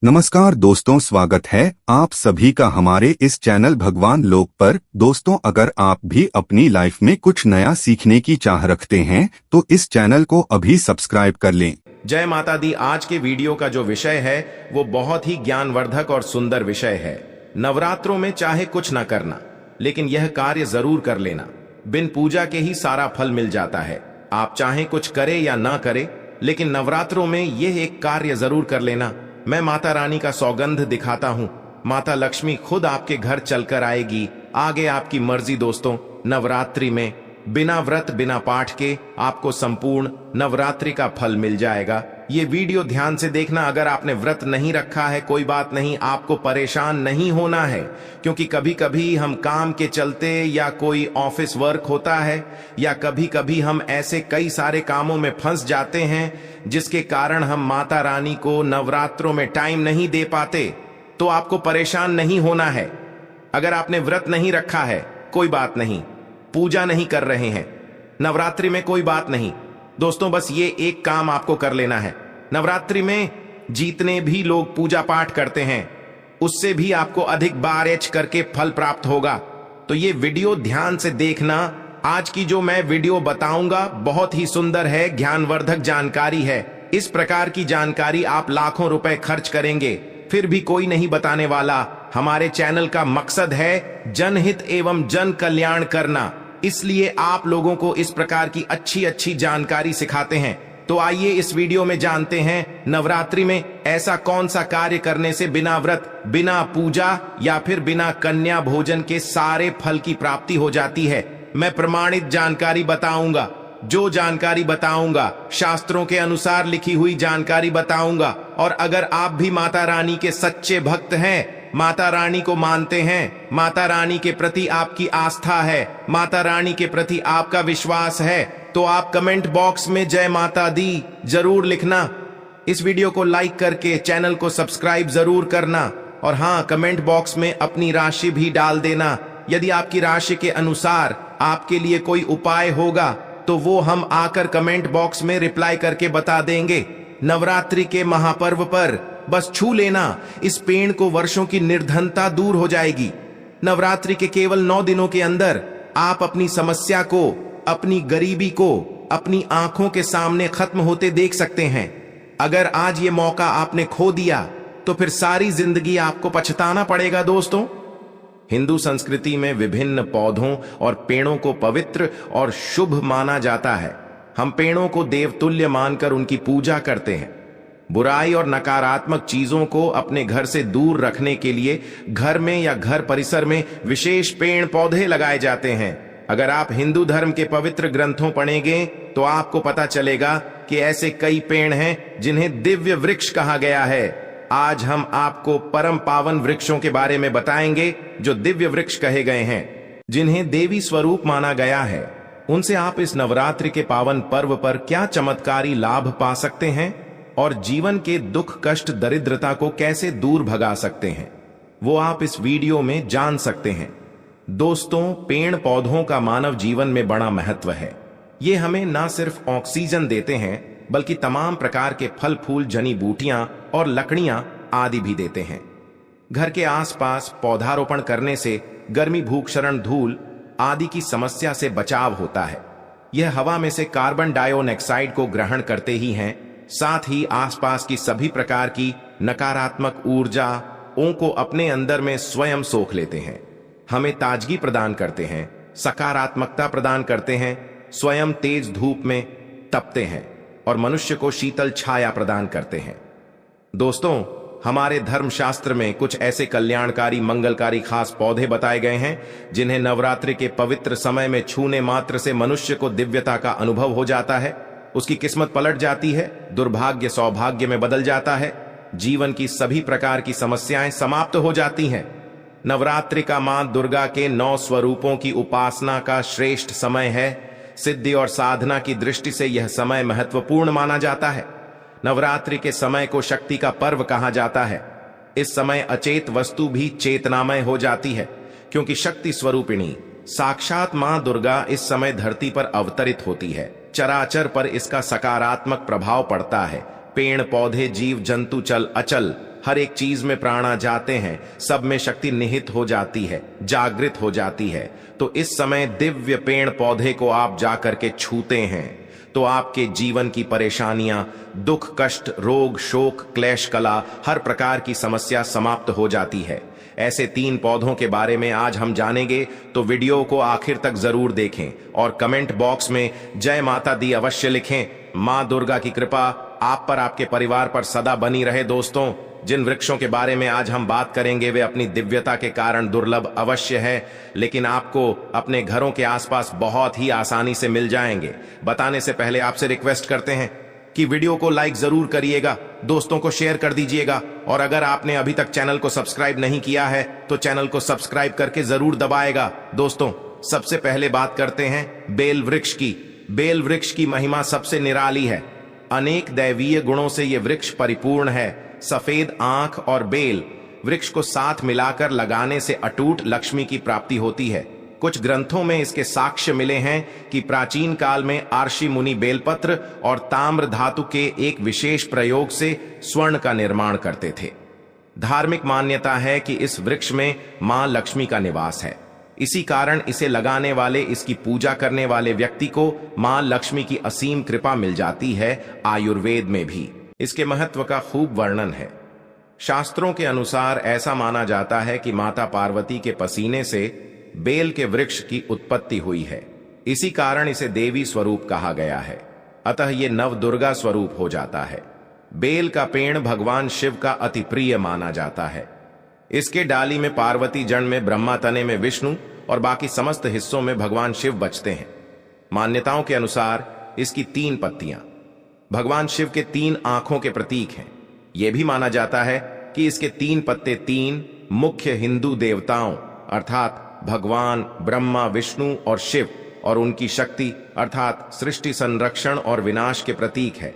नमस्कार दोस्तों, स्वागत है आप सभी का हमारे इस चैनल भगवान लोक पर। दोस्तों, अगर आप भी अपनी लाइफ में कुछ नया सीखने की चाह रखते हैं तो इस चैनल को अभी सब्सक्राइब कर लें। जय माता दी। आज के वीडियो का जो विषय है वो बहुत ही ज्ञानवर्धक और सुंदर विषय है। नवरात्रों में चाहे कुछ न करना, लेकिन यह कार्य जरूर कर लेना। बिन पूजा के ही सारा फल मिल जाता है। आप चाहे कुछ करे या ना करे, लेकिन नवरात्रों में यह एक कार्य जरूर कर लेना। मैं माता रानी का सौगंध दिखाता हूँ। माता लक्ष्मी खुद आपके घर चलकर आएगी। आगे आपकी मर्जी दोस्तों। नवरात्रि में बिना व्रत बिना पाठ के आपको संपूर्ण नवरात्रि का फल मिल जाएगा। ये वीडियो ध्यान से देखना। अगर आपने व्रत नहीं रखा है कोई बात नहीं, आपको परेशान नहीं होना है, क्योंकि कभी कभी हम काम के चलते या कोई ऑफिस वर्क होता है या कभी कभी हम ऐसे कई सारे कामों में फंस जाते हैं जिसके कारण हम माता रानी को नवरात्रों में टाइम नहीं दे पाते। तो आपको परेशान नहीं होना है। अगर आपने व्रत नहीं रखा है कोई बात नहीं, पूजा नहीं कर रहे हैं नवरात्रि में कोई बात नहीं दोस्तों, बस ये एक काम आपको कर लेना है। नवरात्रि में जितने भी लोग पूजा पाठ करते हैं उससे भी आपको अधिक बार एच करके फल प्राप्त होगा। तो ये वीडियो ध्यान से देखना। आज की जो मैं वीडियो बताऊंगा बहुत ही सुंदर है, ज्ञानवर्धक जानकारी है। इस प्रकार की जानकारी आप लाखों रुपए खर्च करेंगे फिर भी कोई नहीं बताने वाला। हमारे चैनल का मकसद है जनहित एवं जन कल्याण करना, इसलिए आप लोगों को इस प्रकार की अच्छी अच्छी जानकारी सिखाते हैं। तो आइए इस वीडियो में जानते हैं नवरात्रि में ऐसा कौन सा कार्य करने से बिना व्रत बिना पूजा या फिर बिना कन्या भोजन के सारे फल की प्राप्ति हो जाती है। मैं प्रमाणित जानकारी बताऊंगा। जो जानकारी बताऊंगा शास्त्रों के अनुसार लिखी हुई जानकारी बताऊंगा। और अगर आप भी माता रानी के सच्चे भक्त हैं, माता रानी को मानते हैं, माता रानी के प्रति आपकी आस्था है, माता रानी के प्रति आपका विश्वास है, तो आप कमेंट बॉक्स में जय माता दी जरूर लिखना। इस वीडियो को लाइक करके चैनल को सब्सक्राइब जरूर करना। और हाँ, कमेंट बॉक्स में अपनी राशि भी डाल देना। यदि आपकी राशि के अनुसार आपके लिए कोई उपाय होगा तो वो हम आकर कमेंट बॉक्स में रिप्लाई करके बता देंगे। नवरात्रि के महापर्व पर बस छू लेना इस पेड़ को, वर्षों की निर्धनता दूर हो जाएगी। नवरात्रि के केवल 9 दिनों के अंदर आप अपनी समस्या को, अपनी गरीबी को अपनी आंखों के सामने खत्म होते देख सकते हैं। अगर आज ये मौका आपने खो दिया तो फिर सारी जिंदगी आपको पछताना पड़ेगा दोस्तों। हिंदू संस्कृति में विभिन्न पौधों और पेड़ों को पवित्र और शुभ माना जाता है। हम पेड़ों को देवतुल्य मानकर उनकी पूजा करते हैं। बुराई और नकारात्मक चीजों को अपने घर से दूर रखने के लिए घर में या घर परिसर में विशेष पेड़ पौधे लगाए जाते हैं। अगर आप हिंदू धर्म के पवित्र ग्रंथों पढ़ेंगे तो आपको पता चलेगा कि ऐसे कई पेड़ हैं जिन्हें दिव्य वृक्ष कहा गया है। आज हम आपको परम पावन वृक्षों के बारे में बताएंगे जो दिव्य वृक्ष कहे गए हैं, जिन्हें देवी स्वरूप माना गया है। उनसे आप इस नवरात्रि के पावन पर्व पर क्या चमत्कारी लाभ पा सकते हैं और जीवन के दुख कष्ट दरिद्रता को कैसे दूर भगा सकते हैं, वो आप इस वीडियो में जान सकते हैं। दोस्तों, पेड़ पौधों का मानव जीवन में बड़ा महत्व है। ये हमें ना सिर्फ ऑक्सीजन देते हैं बल्कि तमाम प्रकार के फल फूल, जड़ी बूटियां और लकड़ियां आदि भी देते हैं। घर के आसपास पौधारोपण करने से गर्मी, भूख, क्षरण, धूल आदि की समस्या से बचाव होता है। यह हवा में से कार्बन डाइऑक्साइड को ग्रहण करते ही हैं, साथ ही आसपास की सभी प्रकार की नकारात्मक ऊर्जाओं को अपने अंदर में स्वयं सोख लेते हैं। हमें ताजगी प्रदान करते हैं, सकारात्मकता प्रदान करते हैं, स्वयं तेज धूप में तपते हैं और मनुष्य को शीतल छाया प्रदान करते हैं। दोस्तों, हमारे धर्मशास्त्र में कुछ ऐसे कल्याणकारी मंगलकारी खास पौधे बताए गए हैं जिन्हें नवरात्रि के पवित्र समय में छूने मात्र से मनुष्य को दिव्यता का अनुभव हो जाता है। उसकी किस्मत पलट जाती है, दुर्भाग्य सौभाग्य में बदल जाता है, जीवन की सभी प्रकार की समस्याएं समाप्त हो जाती हैं। नवरात्रि का मां दुर्गा के 9 स्वरूपों की उपासना का श्रेष्ठ समय है। सिद्धि और साधना की दृष्टि से यह समय महत्वपूर्ण माना जाता है। नवरात्रि के समय को शक्ति का पर्व कहा जाता है। इस समय अचेत वस्तु भी चेतनामय हो जाती है, क्योंकि शक्ति स्वरूपिणी साक्षात मां दुर्गा इस समय धरती पर अवतरित होती है। चराचर पर इसका सकारात्मक प्रभाव पड़ता है। पेड़ पौधे, जीव जंतु, चल अचल हर एक चीज में प्राण आ जाते हैं, सब में शक्ति निहित हो जाती है, जागृत हो जाती है। तो इस समय दिव्य पेड़ पौधे को आप जाकर के छूते हैं तो आपके जीवन की परेशानियां, दुख, कष्ट, रोग, शोक, क्लेश, कला, हर प्रकार की समस्या समाप्त हो जाती है। ऐसे 3 पौधों के बारे में आज हम जानेंगे, तो वीडियो को आखिर तक जरूर देखें और कमेंट बॉक्स में जय माता दी अवश्य लिखें। मां दुर्गा की कृपा आप पर, आपके परिवार पर सदा बनी रहे। दोस्तों, जिन वृक्षों के बारे में आज हम बात करेंगे वे अपनी दिव्यता के कारण दुर्लभ अवश्य है, लेकिन आपको अपने घरों के आसपास बहुत ही आसानी से मिल जाएंगे। बताने से पहले आपसे रिक्वेस्ट करते हैं कि वीडियो को लाइक जरूर करिएगा, दोस्तों को शेयर कर दीजिएगा, और अगर आपने अभी तक चैनल को सब्सक्राइब नहीं किया है तो चैनल को सब्सक्राइब करके जरूर दबाएगा। दोस्तों, सबसे पहले बात करते हैं बेल वृक्ष की। बेल वृक्ष की महिमा सबसे निराली है। अनेक दैवीय गुणों से यह वृक्ष परिपूर्ण है। सफेद आंख और बेल वृक्ष को साथ मिलाकर लगाने से अटूट लक्ष्मी की प्राप्ति होती है। कुछ ग्रंथों में इसके साक्ष्य मिले हैं कि प्राचीन काल में आर्षि मुनि बेलपत्र और ताम्र धातु के एक विशेष प्रयोग से स्वर्ण का निर्माण करते थे। धार्मिक मान्यता है कि इस वृक्ष में मां लक्ष्मी का निवास है। इसी कारण इसे लगाने वाले, इसकी पूजा करने वाले व्यक्ति को मां लक्ष्मी की असीम कृपा मिल जाती है। आयुर्वेद में भी इसके महत्व का खूब वर्णन है। शास्त्रों के अनुसार ऐसा माना जाता है कि माता पार्वती के पसीने से बेल के वृक्ष की उत्पत्ति हुई है। इसी कारण इसे देवी स्वरूप कहा गया है। अतः ये नव दुर्गा स्वरूप हो जाता है। बेल का पेड़ भगवान शिव का अति प्रिय माना जाता है। इसके डाली में पार्वती, जड़ में ब्रह्मा, तने में विष्णु और बाकी समस्त हिस्सों में भगवान शिव बचते हैं। मान्यताओं के अनुसार इसकी 3 पत्तियां भगवान शिव के 3 आंखों के प्रतीक हैं। यह भी माना जाता है कि इसके 3 पत्ते 3 मुख्य हिंदू देवताओं अर्थात भगवान ब्रह्मा, विष्णु और शिव और उनकी शक्ति अर्थात सृष्टि, संरक्षण और विनाश के प्रतीक है।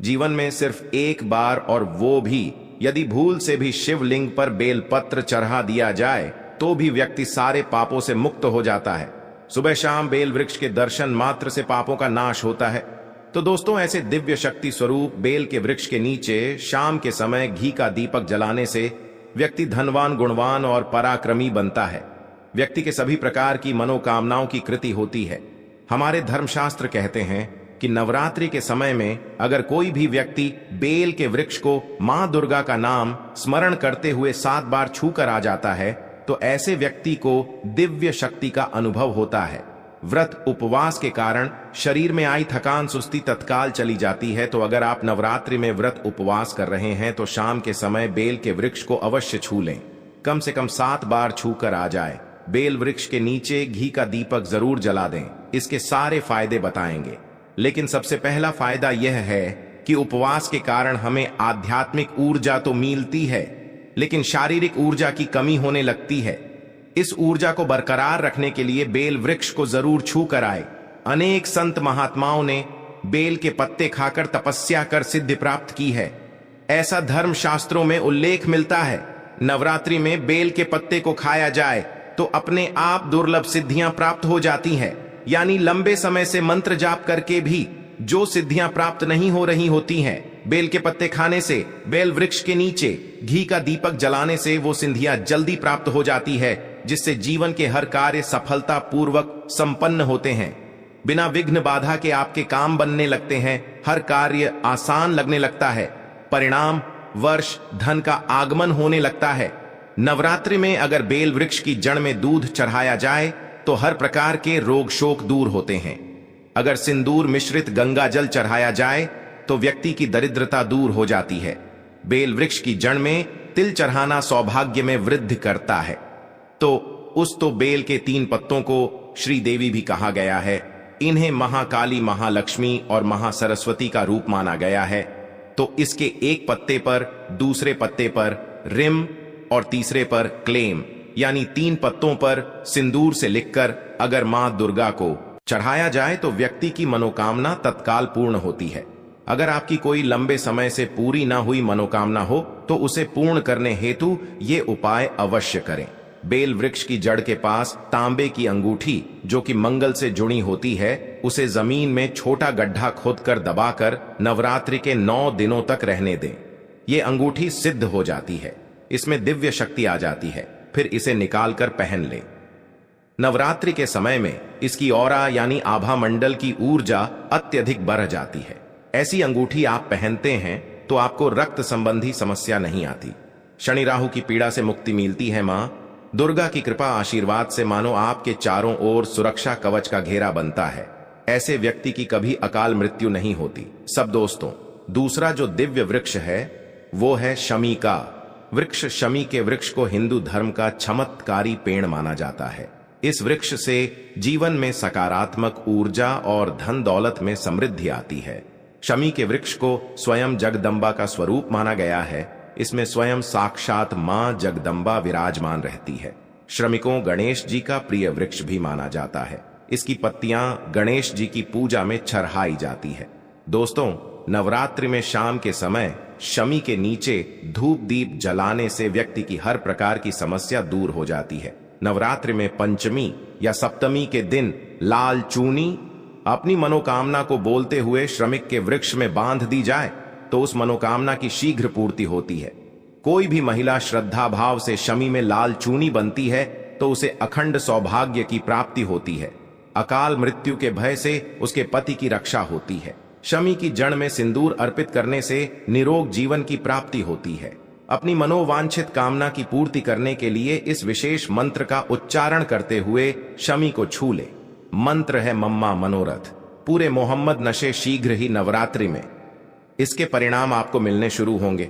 जीवन में सिर्फ एक बार, और वो भी यदि भूल से भी शिवलिंग पर बेलपत्र चढ़ा दिया जाए तो भी व्यक्ति सारे पापों से मुक्त हो जाता है। सुबह शाम बेल वृक्ष के दर्शन मात्र से पापों का नाश होता है। तो दोस्तों, ऐसे दिव्य शक्ति स्वरूप बेल के वृक्ष के नीचे शाम के समय घी का दीपक जलाने से व्यक्ति धनवान, गुणवान और पराक्रमी बनता है। व्यक्ति के सभी प्रकार की मनोकामनाओं की कृति होती है। हमारे धर्मशास्त्र कहते हैं कि नवरात्रि के समय में अगर कोई भी व्यक्ति बेल के वृक्ष को मां दुर्गा का नाम स्मरण करते हुए 7 बार छूकर आ जाता है तो ऐसे व्यक्ति को दिव्य शक्ति का अनुभव होता है। व्रत उपवास के कारण शरीर में आई थकान, सुस्ती तत्काल चली जाती है। तो अगर आप नवरात्रि में व्रत उपवास कर रहे हैं तो शाम के समय बेल के वृक्ष को अवश्य छू लें। कम से कम 7 बार छूकर आ जाए। बेल वृक्ष के नीचे घी का दीपक जरूर जला दें। इसके सारे फायदे बताएंगे, लेकिन सबसे पहला फायदा यह है कि उपवास के कारण हमें आध्यात्मिक ऊर्जा तो मिलती है, लेकिन शारीरिक ऊर्जा की कमी होने लगती है। इस ऊर्जा को बरकरार रखने के लिए बेल वृक्ष को जरूर छू कर आए। अनेक संत महात्माओं ने बेल के पत्ते खाकर तपस्या कर सिद्धि प्राप्त की है। ऐसा धर्म शास्त्रों में उल्लेख मिलता है। नवरात्रि में बेल के पत्ते को खाया जाए तो अपने आप दुर्लभ सिद्धियां प्राप्त हो जाती हैं। यानी लंबे समय से मंत्र जाप करके भी जो सिद्धियां प्राप्त नहीं हो रही होती हैं, बेल के पत्ते खाने से, बेल वृक्ष के नीचे घी का दीपक जलाने से वो सिद्धियां जल्दी प्राप्त हो जाती है, जिससे जीवन के हर कार्य सफलता पूर्वक संपन्न होते हैं। बिना विघ्न बाधा के आपके काम बनने लगते हैं, हर कार्य आसान लगने लगता है, परिणाम वर्ष धन का आगमन होने लगता है। नवरात्रि में अगर बेल वृक्ष की जड़ में दूध चढ़ाया जाए तो हर प्रकार के रोग शोक दूर होते हैं। अगर सिंदूर मिश्रित गंगा जल चढ़ाया जाए तो व्यक्ति की दरिद्रता दूर हो जाती है। बेल वृक्ष की जड़ में तिल चढ़ाना सौभाग्य में वृद्धि करता है। तो बेल के 3 पत्तों को श्री देवी भी कहा गया है। इन्हें महाकाली, महालक्ष्मी और महासरस्वती का रूप माना गया है। तो इसके एक पत्ते पर, दूसरे पत्ते पर रिम और तीसरे पर क्लेम, यानी 3 पत्तों पर सिंदूर से लिखकर अगर मां दुर्गा को चढ़ाया जाए तो व्यक्ति की मनोकामना तत्काल पूर्ण होती है। अगर आपकी कोई लंबे समय से पूरी ना हुई मनोकामना हो तो उसे पूर्ण करने हेतु ये उपाय अवश्य करें। बेल वृक्ष की जड़ के पास तांबे की अंगूठी जो कि मंगल से जुड़ी होती है, उसे जमीन में छोटा गड्ढा खोदकर दबाकर नवरात्रि के 9 दिनों तक रहने दें। ये अंगूठी सिद्ध हो जाती है, इसमें दिव्य शक्ति आ जाती है, फिर इसे निकालकर पहन ले। नवरात्रि के समय में इसकी ऑरा यानी आभा मंडल की ऊर्जा अत्यधिक बढ़ जाती है। ऐसी अंगूठी आप पहनते हैं तो आपको रक्त संबंधी समस्या नहीं आती, शनि राहु की पीड़ा से मुक्ति मिलती है। मां दुर्गा की कृपा आशीर्वाद से मानो आपके चारों ओर सुरक्षा कवच का घेरा बनता है। ऐसे व्यक्ति की कभी अकाल मृत्यु नहीं होती। सब दोस्तों, दूसरा जो दिव्य वृक्ष है वो है शमी का वृक्ष। शमी के वृक्ष को हिंदू धर्म का चमत्कारी पेड़ माना जाता है। इस वृक्ष से जीवन में सकारात्मक ऊर्जा और धन दौलत में समृद्धि आती है। शमी के वृक्ष को स्वयं जगदम्बा का स्वरूप माना गया है। इसमें स्वयं साक्षात मां जगदम्बा विराजमान रहती है। श्रमिकों गणेश जी का प्रिय वृक्ष भी माना जाता है। इसकी पत्तियां गणेश जी की पूजा में चढ़ाई जाती है। दोस्तों, नवरात्रि में शाम के समय शमी के नीचे धूप दीप जलाने से व्यक्ति की हर प्रकार की समस्या दूर हो जाती है। नवरात्रि में पंचमी या सप्तमी के दिन लाल चूनी अपनी मनोकामना को बोलते हुए श्रमिक के वृक्ष में बांध दी जाए तो उस मनोकामना की शीघ्र पूर्ति होती है। कोई भी महिला श्रद्धा भाव से शमी में लाल चूनी बनती है तो उसे अखंड सौभाग्य की प्राप्ति होती है। अकाल मृत्यु के भय से उसके पति की रक्षा होती है। शमी की जड़ में सिंदूर अर्पित करने से निरोग जीवन की प्राप्ति होती है। अपनी मनोवांछित कामना की पूर्ति करने के लिए इस विशेष मंत्र का उच्चारण करते हुए शमी को छू ले। मंत्र है मम्मा मनोरथ। पूरे मोहम्मद नशे शीघ्र ही नवरात्रि में इसके परिणाम आपको मिलने शुरू होंगे।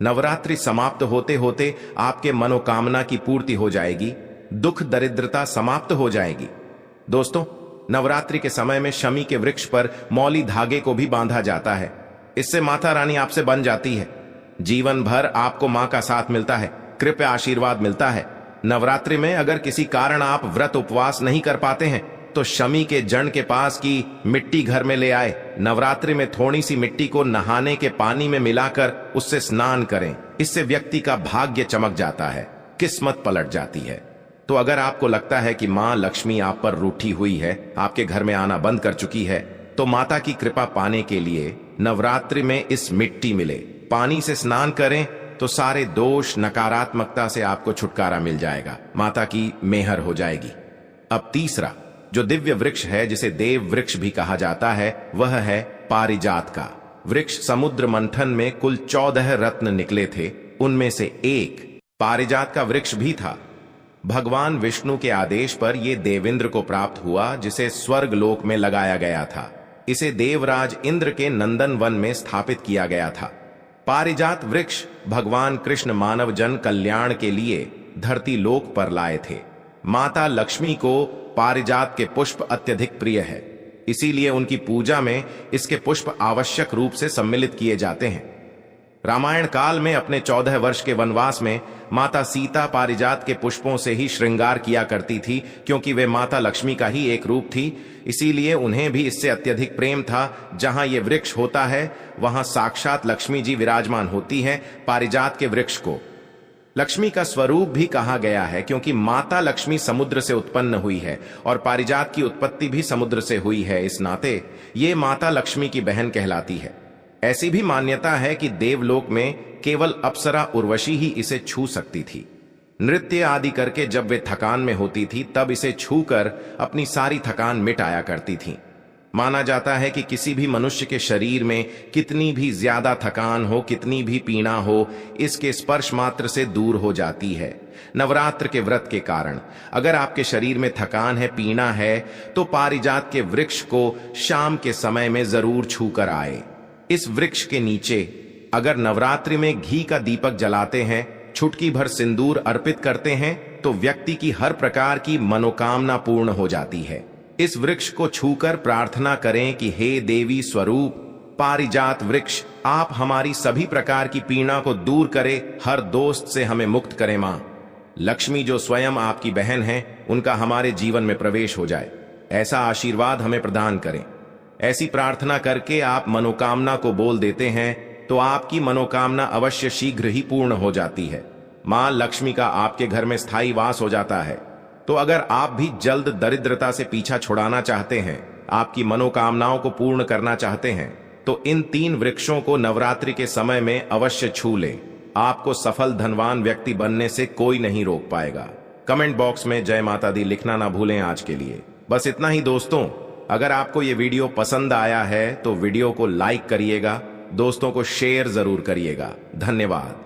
नवरात्रि समाप्त होते होते आपके मनोकामना की पूर्ति हो जाएगी, दुख दरिद्रता समाप्त हो जाएगी। दोस्तों, नवरात्रि के समय में शमी के वृक्ष पर मौली धागे को भी बांधा जाता है। इससे माता रानी आपसे बन जाती है। जीवन भर आपको मां का साथ मिलता है, कृपा आशीर्वाद मिलता है। नवरात्रि में अगर किसी कारण आप व्रत उपवास नहीं कर पाते हैं तो शमी के जड़ के पास की मिट्टी घर में ले आए। नवरात्रि में थोड़ी सी मिट्टी को नहाने के पानी में मिलाकर उससे स्नान करें। इससे व्यक्ति का भाग्य चमक जाता है, किस्मत पलट जाती है। तो अगर आपको लगता है कि मां लक्ष्मी आप पर रूठी हुई है, आपके घर में आना बंद कर चुकी है, तो माता की कृपा पाने के लिए नवरात्रि में इस मिट्टी मिले पानी से स्नान करें तो सारे दोष नकारात्मकता से आपको छुटकारा मिल जाएगा। माता की मेहर हो जाएगी। अब तीसरा जो दिव्य वृक्ष है, जिसे देव वृक्ष भी कहा जाता है, वह है पारिजात का वृक्ष। समुद्र मंथन में कुल 14 रत्न निकले थे, उनमें से एक पारिजात का वृक्ष भी था। भगवान विष्णु के आदेश पर यह देवेंद्र को प्राप्त हुआ, जिसे स्वर्ग लोक में लगाया गया था। इसे देवराज इंद्र के नंदन वन में स्थापित किया गया था। पारिजात वृक्ष भगवान कृष्ण मानव जन कल्याण के लिए धरती लोक पर लाए थे। माता लक्ष्मी को पारिजात के पुष्प अत्यधिक प्रिय है, इसीलिए उनकी पूजा में इसके पुष्प आवश्यक रूप से सम्मिलित किए जाते हैं। रामायण काल में अपने 14 वर्ष के वनवास में माता सीता पारिजात के पुष्पों से ही श्रृंगार किया करती थी, क्योंकि वे माता लक्ष्मी का ही एक रूप थी। इसीलिए उन्हें भी इससे अत्यधिक प्रेम था। जहां ये वृक्ष होता है वहां साक्षात लक्ष्मी जी विराजमान होती हैं। पारिजात के वृक्ष को लक्ष्मी का स्वरूप भी कहा गया है, क्योंकि माता लक्ष्मी समुद्र से उत्पन्न हुई है और पारिजात की उत्पत्ति भी समुद्र से हुई है। इस नाते ये माता लक्ष्मी की बहन कहलाती है। ऐसी भी मान्यता है कि देवलोक में केवल अप्सरा उर्वशी ही इसे छू सकती थी। नृत्य आदि करके जब वे थकान में होती थी तब इसे छूकर अपनी सारी थकान मिट आया करती थी। माना जाता है कि किसी भी मनुष्य के शरीर में कितनी भी ज्यादा थकान हो, कितनी भी पीड़ा हो, इसके स्पर्श मात्र से दूर हो जाती है। नवरात्र के व्रत के कारण अगर आपके शरीर में थकान है, पीड़ा है, तो पारिजात के वृक्ष को शाम के समय में जरूर छू कर आए। इस वृक्ष के नीचे अगर नवरात्रि में घी का दीपक जलाते हैं, चुटकी भर सिंदूर अर्पित करते हैं, तो व्यक्ति की हर प्रकार की मनोकामना पूर्ण हो जाती है। इस वृक्ष को छूकर प्रार्थना करें कि हे देवी स्वरूप पारिजात वृक्ष, आप हमारी सभी प्रकार की पीड़ा को दूर करें, हर दोस्त से हमें मुक्त करें। मां लक्ष्मी जो स्वयं आपकी बहन है, उनका हमारे जीवन में प्रवेश हो जाए, ऐसा आशीर्वाद हमें प्रदान करें। ऐसी प्रार्थना करके आप मनोकामना को बोल देते हैं तो आपकी मनोकामना अवश्य शीघ्र ही पूर्ण हो जाती है। मां लक्ष्मी का आपके घर में स्थायी वास हो जाता है। तो अगर आप भी जल्द दरिद्रता से पीछा छुड़ाना चाहते हैं, आपकी मनोकामनाओं को पूर्ण करना चाहते हैं, तो इन 3 वृक्षों को नवरात्रि के समय में अवश्य छू लें। आपको सफल धनवान व्यक्ति बनने से कोई नहीं रोक पाएगा। कमेंट बॉक्स में जय माता दी लिखना ना भूलें। आज के लिए बस इतना ही दोस्तों। अगर आपको ये वीडियो पसंद आया है तो वीडियो को लाइक करिएगा, दोस्तों को शेयर जरूर करिएगा। धन्यवाद।